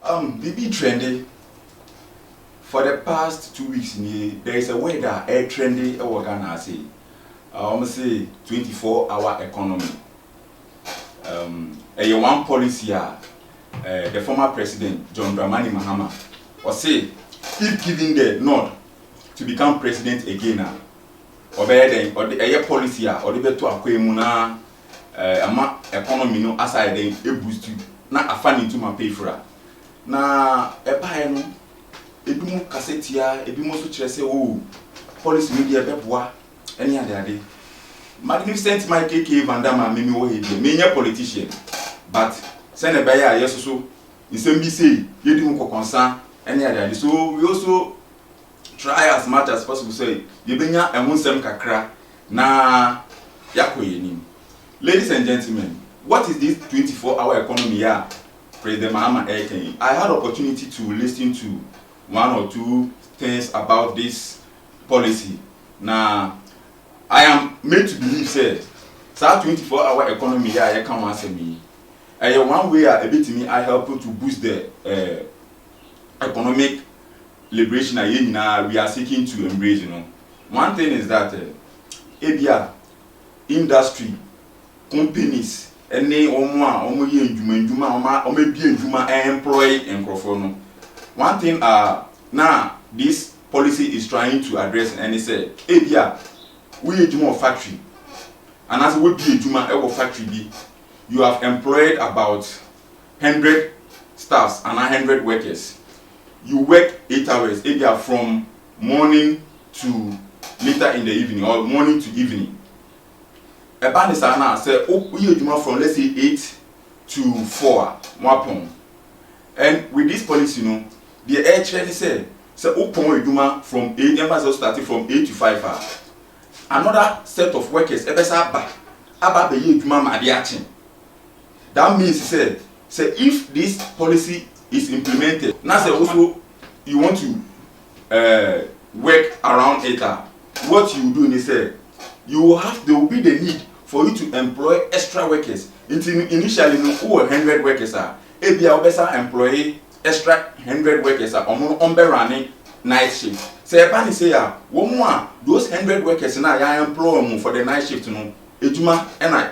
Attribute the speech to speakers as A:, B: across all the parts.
A: BB trendy for the past 2 weeks. There is a way that air trendy Ghana say. I almost say 24-hour economy. A one policy the former president John Dramani Mahama was say if given the nod to become president again or the policy or the better akwemuna ama economy no aside then e boost you na afani into my pay for na eba no ebimu kasetia ebimu so kire say oh policy media beboa any ade magnificent my KK Vandama mimi wo he me nya politician but send a buyer yes so insem bi say yedi mu kokonsan any ade so we also try as much as possible say yebenya ehonsem kakra na yakoyenim. Ladies and gentlemen, what is this 24-hour economy here? President Mahama Eken. I had opportunity to listen to one or two things about this policy. Now, I am made to believe said, so 24-hour economy here I can answer me. One way a bit me I help to boost the economic liberation we are seeking to embrace. One thing is that ABR industry companies any employ and one thing now this policy is trying to address and it said ABR we a factory and as we be a factory you have employed about 100 staffs and 100 workers. You work 8 hours ABR from morning to later in the evening or morning to evening. A band is now say oh from let's say 8 to 4 and with this policy the air training say upon from 8 members starting from 8 to 5 another set of workers that means say if this policy is implemented now say also you want to work around 8 hours, what you do is say there will be the need for you to employ extra workers. Initially, 100 workers are. If you employ extra 100 workers are on running night shift. Say, one more those 100 workers now I employ for the night shift. Ejuma and I.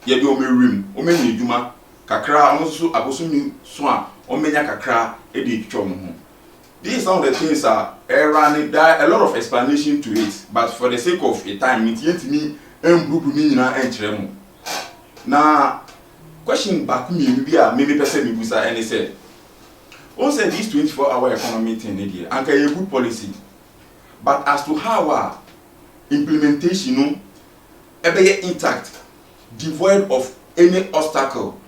A: You do me room. Omeni ejuma. Kakra also abosumi swan. Omenya kakra edi chom. These are the things are running. There are a lot of explanation to it, but for the sake of a time, it yet me. Now, question back maybe person me busa and said, also this 24-hour economy thing and a good policy, but as to how our implementation intact, devoid of any obstacle,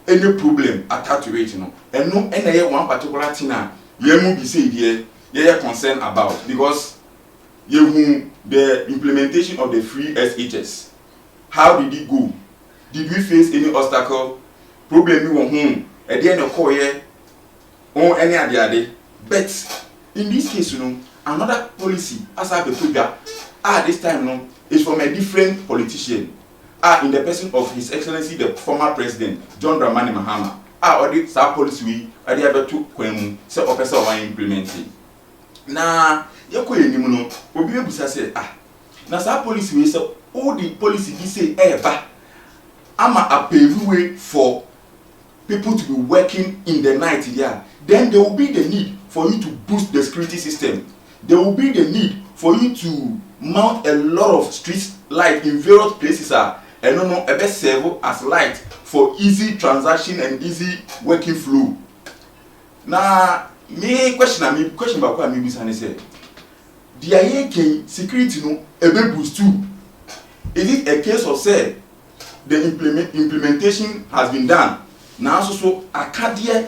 A: any problem attached to it, and no any one particular thing you must be said here, you are concerned about because the implementation of the free SHS. How did it go? Did we face any obstacle? Problem we were home at the end of the year or any other. But in this case, another policy as I have this time is from a different politician. In the person of His Excellency the former president John Dramani Mahama. Or this policy we are able to say officer implementing. Now yako yenimuno obi ebusa say na sa policy we say all the policy be say ama a pave way for people to be working in the night there. Then there will be the need for you to boost the security system. There will be the need for you to mount a lot of street light in various places and a best serve as light for easy transaction and easy working flow. Now me question about me busa say the IAK security ebe boost too. Is it a case of say the implementation has been done now so akadia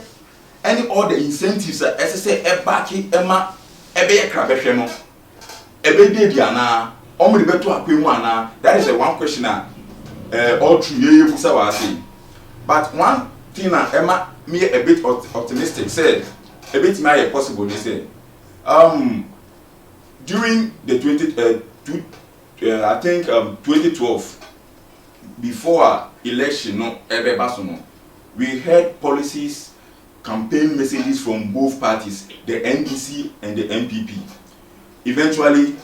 A: any other incentives as say ebaki ema ebe krabehwe no ebe dey dia na omri beto akwemu ana. That is the one question all true ye busa wa say. But one thing Emma me a bit optimistic said a bit may possible they say during the 2012 before election we had policies campaign messages from both parties, the NDC and the MPP. Eventually,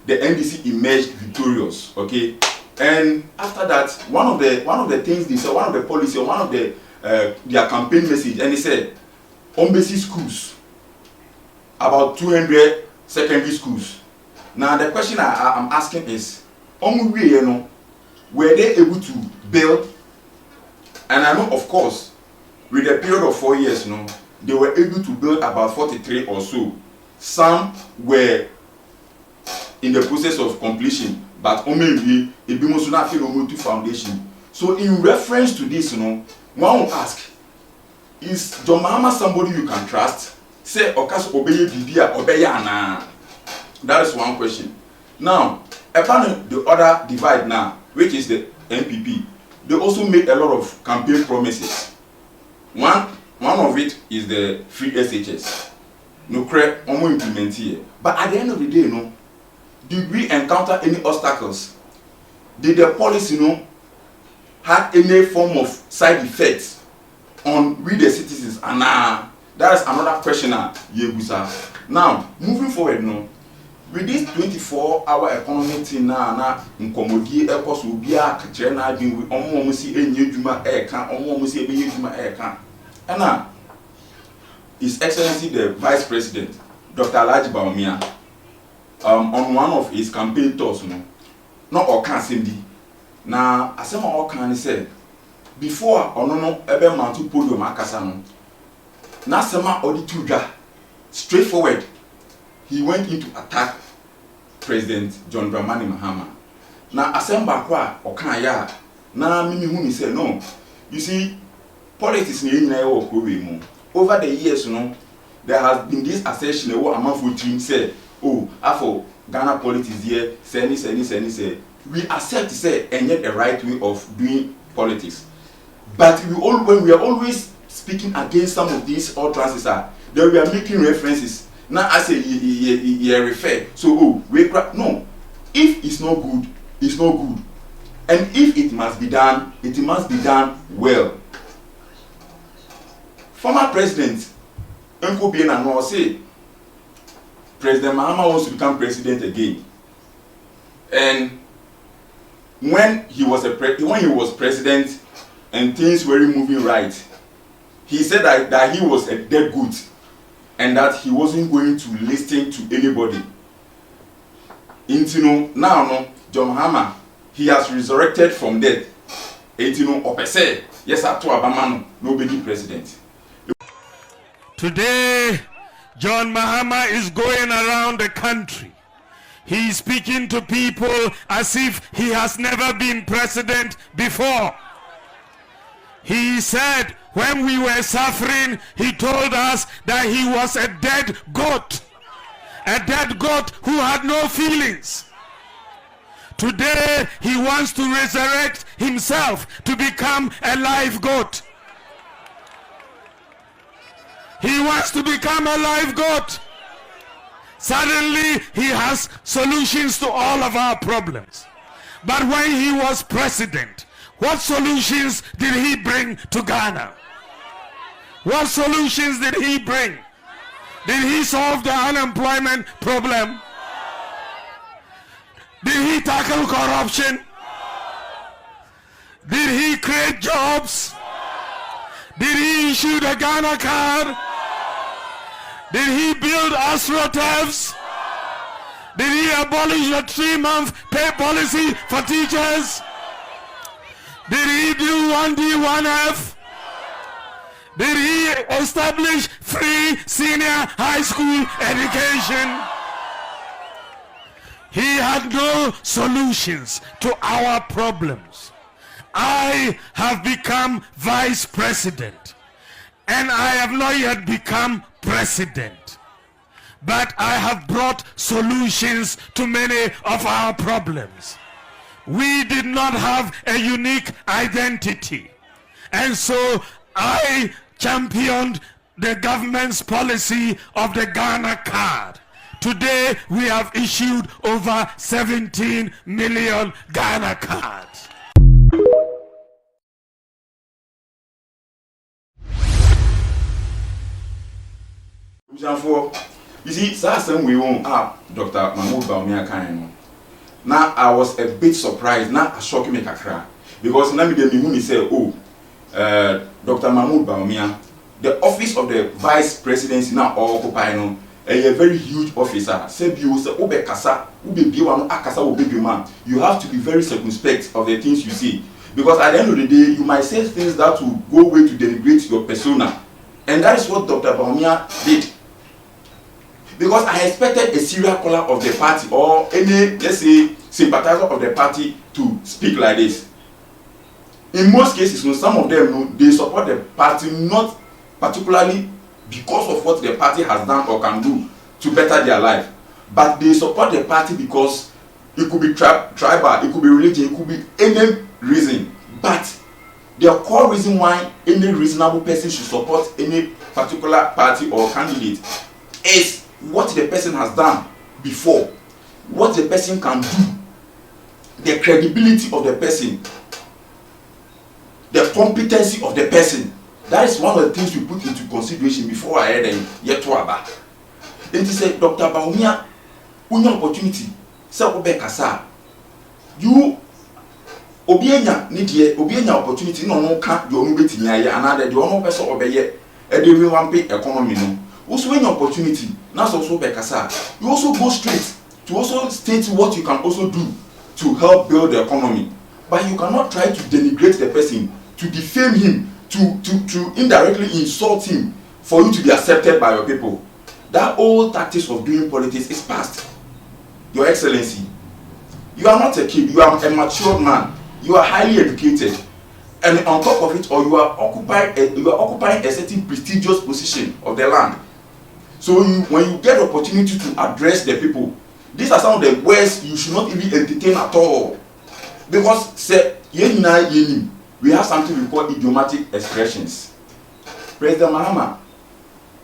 A: the NDC emerged victorious. Okay, and after that, one of the things they said, one of the policy, one of the their campaign message, and they said, on basic schools, about 200 secondary schools. Now the question I'm asking is, were they able to build? And I know, of course, with a period of 4 years, they were able to build about 43 or so. Some were in the process of completion, but only a foundation. So in reference to this, one will ask, is John Mahama somebody you can trust? Say, Okas obey Bibia, obey Yana. That is one question. Now, upon the other divide now, which is the MPP, they also made a lot of campaign promises. One of it is the free SHS. No correct, implement here. But at the end of the day, did we encounter any obstacles? Did the policy, have any form of side effects on we the citizens? And that is another question. Now, moving forward, with this 24-hour economy thing now, nkomodi ekos obi a kire na adwin we omo si enye dwuma eka omo si ebenye dwuma eka na His Excellency the Vice President Dr. Bawumia on one of his campaign tours no okan semdi na asema okan ni say before onono ebe mantu podium akasa no na asema oditudwa straightforward. He went into attack President John Dramani Mahama. Now, Asemba kwa okanya na mimi huni say no. You see, politics ni over the years, there has been this assertion among food team say, oh, after Ghana politics here, say. We accept say and yet the right way of doing politics. But when we are always speaking against some of these utterances, then we are making references. Now I say you refer. So no. If it's not good, it's not good. And if it must be done, it must be done well. Former President Uncle Biena no say President Mahama wants to become president again. And when he was president and things were moving right, he said that he was a dead goat. And that he wasn't going to listen to anybody. Now, John Mahama, he has resurrected from death. Opese, yes, nobody president.
B: Today, John Mahama is going around the country. He is speaking to people as if he has never been president before. He said, when we were suffering, he told us that he was a dead goat who had no feelings. Today, he wants to resurrect himself to become a live goat. He wants to become a live goat. Suddenly, he has solutions to all of our problems. But when he was president, what solutions did he bring to Ghana? What solutions did he bring? Did he solve the unemployment problem? Did he tackle corruption? Did he create jobs? Did he issue the Ghana card? Did he build AstroTurfs? Did he abolish the 3-month pay policy for teachers? Did he do 1D, 1F? Did he establish free senior high school education? He had no solutions to our problems. I have become vice president, and I have not yet become president. But I have brought solutions to many of our problems. We did not have a unique identity, and so I championed the government's policy of the Ghana card. Today we have issued over 17 million Ghana cards.
A: Therefore, you see, that's when we won't Dr. Mahmoud Bawumia kind. Now I was a bit surprised, now I shocked me kakra. Because now me say, Dr. Mahmoud Bawumia, the office of the vice presidency now occupying a very huge officer. Say you say obe kasa, ube biwa no akasa obe biwa. You have to be very circumspect of the things you say. Because at the end of the day, you might say things that will go way to denigrate your persona. And that is what Dr. Bawumia did. Because I expected a serial caller of the party or any, let's say, sympathizer of the party to speak like this. In most cases, some of them, they support the party not particularly because of what the party has done or can do to better their life. But they support the party because it could be tribal, it could be religion, it could be any reason. But the core reason why any reasonable person should support any particular party or candidate is what the person has done before, what the person can do, the credibility of the person, the competency of the person. That is one of the things we put into consideration before I head them yet to about. Then he said, Dr. Bawumia, one opportunity, say obe kasa, you obienya need obienya opportunity no can you only betting ya another the one person obeye every one pay economy no. Also when opportunity, now also bekasa, you also go straight to also state what you can also do to help build the economy. But you cannot try to denigrate the person, to defame him, to indirectly insult him for you to be accepted by your people. That old tactics of doing politics is past. Your Excellency, you are not a kid, you are a matured man, you are highly educated, and on top of it, or you are occupying a certain prestigious position of the land. So when you get the opportunity to address the people, these are some of the words you should not even entertain at all. Because say, we have something we call idiomatic expressions. President Mahama,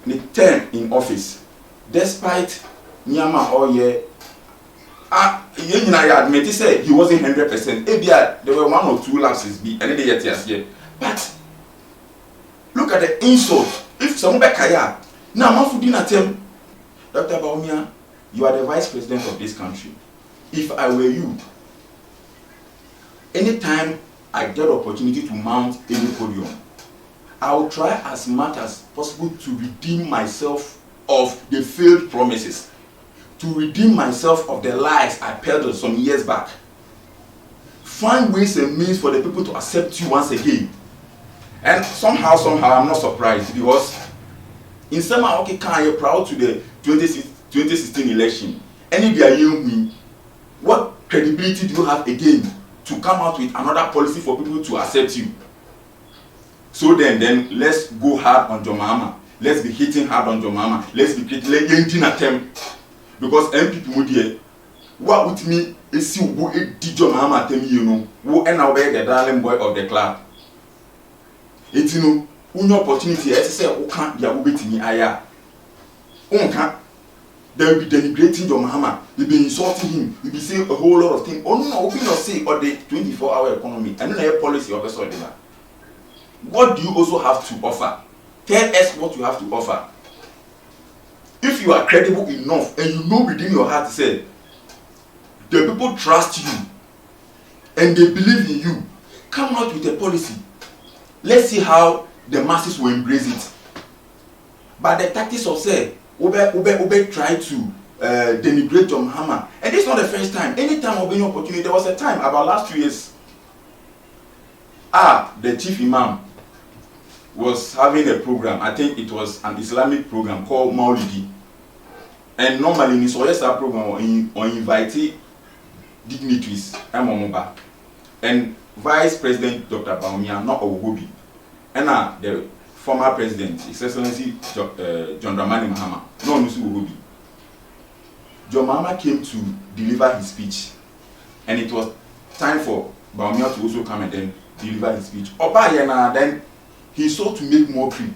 A: the term in office, despite Nyama or I admit he said he wasn't 100%. There were 1 or 2 lapses and then they yet here. But look at the insult. If someone kaya now Mafudina tell Dr. Bawumia, you are the vice president of this country. If I were you, anytime I get the opportunity to mount any podium, I will try as much as possible to redeem myself of the failed promises, to redeem myself of the lies I peddled some years back. Find ways and means for the people to accept you once again. And somehow I'm not surprised, because in some okay, can you proud to the 2016 election? Any day you what credibility do you have again to come out with another policy for people to accept you? So then let's go hard on John Mahama. Let's be hitting hard on John Mahama. Let's be getting at them. Because MP people what with me is see who did John Mahama tell me, you know, who end up the darling boy of the club. It's no opportunity, I say, who can't be a bit in aya. Can't. They will be denigrating John Mahama, you'll be insulting him, you'll be saying a whole lot of things. Oh no, open your say or the 24-hour economy, and then a policy of a sort. What do you also have to offer? Tell us what you have to offer. If you are credible enough and you know within your heart to say, the people trust you and they believe in you, come out with a policy. Let's see how the masses will embrace it. But the tactics of say, Ube try to denigrate John Mahama. And this is not the first time. Anytime of any opportunity, there was a time about last 2 years. The chief imam was having a program. I think it was an Islamic program called Maulidi. And normally in his program on invite dignitaries and Vice President Dr. Bawumia, not Owobi, and the former president, His Excellency John Dramani Mahama, no Nusu Owobi. John Mahama came to deliver his speech, and it was time for Bawumia to also come and then deliver his speech. Then he sought to make mockery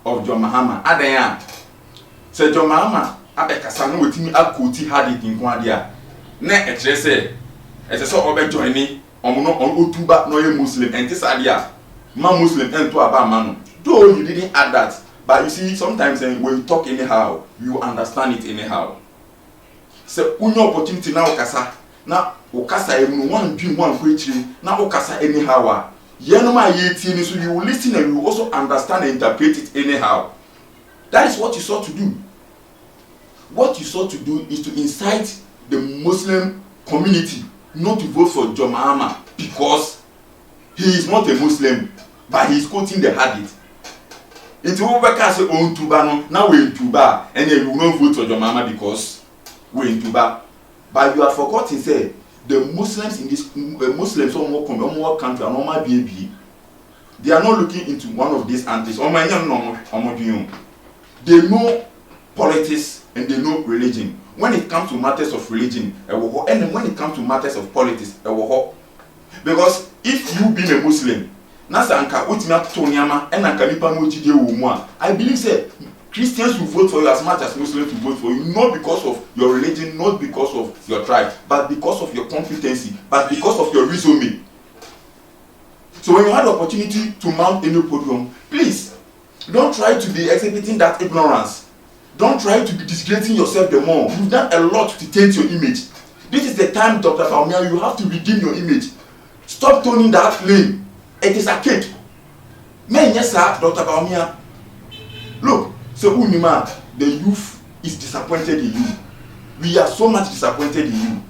A: of John Mahama. Adaya said John Mahama abekasa no wetimi akoti hadi kinkwadia na ekire say ese obe join omuno otuba no ye Muslim enti sadia ma Muslim ento aba ma no though you didn't add that, But you see, sometimes when you talk anyhow, you understand it anyhow. So, unyo opportunity na ukasa. Na ukasa emu one dream one preaching. Na ukasa anyhow. Yenoma yeti, so you will listen and you will also understand and interpret it anyhow. That is what you sought to do. What you sought to do is to incite the Muslim community not to vote for John Mahama because he is not a Muslim, but he is quoting the hadith. Into Ubaka say on Tuba no, now we're in Tuba, and then you will not vote for John Mahama because we're in Tuba. But you have forgotten say the Muslims in this Muslims more country are normal baby. They are not looking into one of these antis. They know politics and they know religion. When it comes to matters of religion, and when it comes to matters of politics, because if you being a Muslim, I believe say Christians will vote for you as much as Muslims will vote for you, not because of your religion, not because of your tribe, but because of your competency, but because of your resume. So when you have the opportunity to mount any podium, please don't try to be exhibiting that ignorance. Don't try to be disgracing yourself the more. You've done a lot to taint your image. This is the time, Dr. Bawumia, you have to redeem your image. Stop turning that lane. It is a cake. Men, yes, sir, Dr. Bawumia. Look, so Unima, the youth is disappointed in you. We are so much disappointed in you.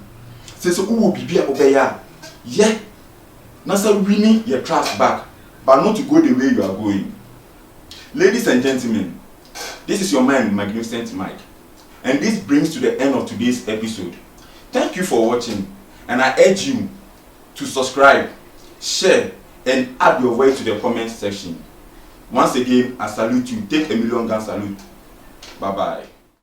A: So who will be obeya? Yeah. Nasa winning your trust back, but not to go the way you are going. Ladies and gentlemen, this is your man, Magnificent Mike. And this brings to the end of today's episode. Thank you for watching, and I urge you to subscribe, share, and add your voice to the comment section. Once again, I salute you. Take a million gun salute. Bye-bye.